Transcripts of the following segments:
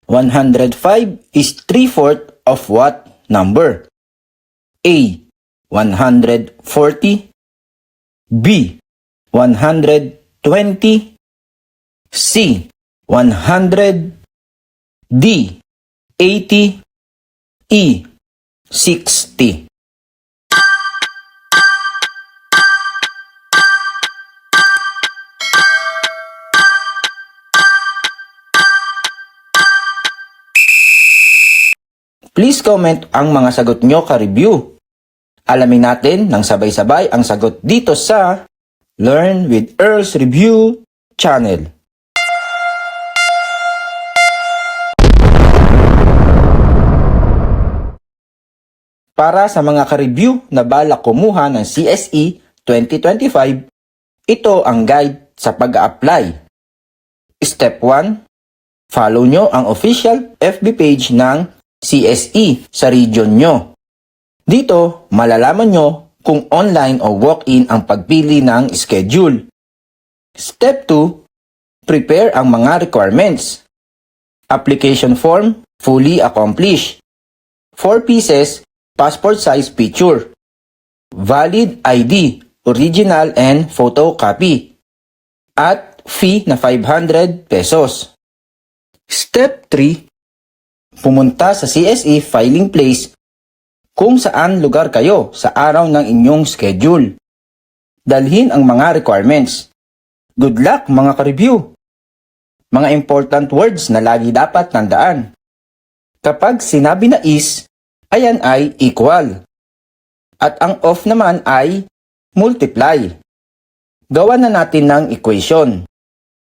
105 is 3/4 of what number? A. 140, B. 120, C. 100, D. 80, E. 60. Please comment ang mga sagot nyo ka-review. Alamin natin ng sabay-sabay ang sagot dito sa Learn with Earl's Review channel. Para sa mga ka-review na balak kumuha ng CSE 2025, ito ang guide sa pag-a-apply. Step 1. Follow nyo ang official FB page ng CSE sa region nyo. Dito, malalaman nyo kung online o walk-in ang pagpili ng schedule. Step 2. Prepare ang mga requirements. Application form, fully accomplished. 4 pieces, passport size picture. Valid ID, original and photocopy. At fee na 500 pesos. Step 3. Pumunta sa CSE filing place kung saan lugar kayo sa araw ng inyong schedule. Dalhin ang mga requirements. Good luck mga ka-review! Mga important words na lagi dapat tandaan. Kapag sinabi na is, ayan ay equal. At ang off naman ay multiply. Gawa na natin ng equation.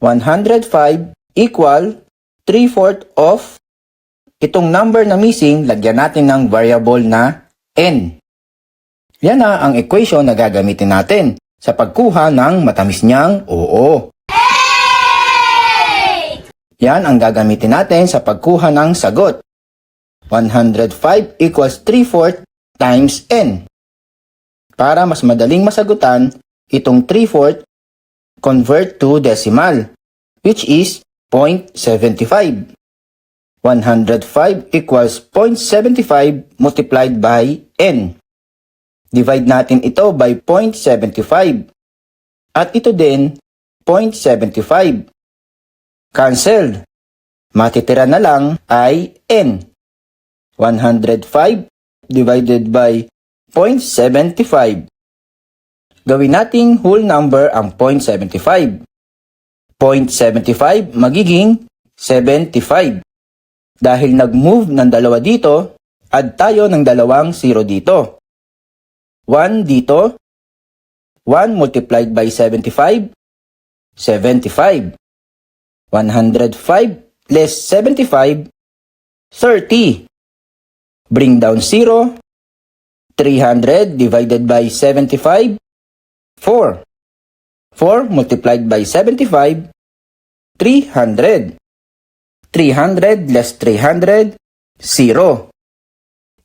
105 equal 3/4 of itong number na missing, lagyan natin ng variable na n. Yan na ang equation na gagamitin natin sa pagkuha ng matamis niyang oo. Yan ang gagamitin natin sa pagkuha ng sagot. 105 equals 3/4 times n. Para mas madaling masagutan, itong 3/4 convert to decimal, which is 0.75. 105 equals 0.75 multiplied by n. Divide natin ito by 0.75. At ito din, 0.75. Cancelled. Matitira na lang ay n. 105 divided by 0.75. Gawin nating whole number ang 0.75. 0.75 magiging 75. Dahil nag-move ng dalawa dito, add tayo ng dalawang 0 dito. 1 dito, 1 multiplied by 75, 75. 105 less 75, 30. Bring down 0, 300 divided by 75, 4. 4 multiplied by 75, 300. 300 less 300, 0.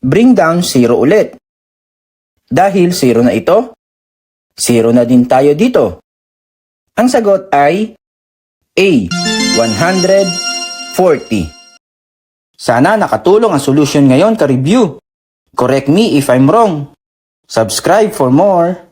Bring down 0 ulit. Dahil 0 na ito, 0 na din tayo dito. Ang sagot ay A, 140. Sana nakatulong ang solution ngayon ka-review. Correct me if I'm wrong. Subscribe for more.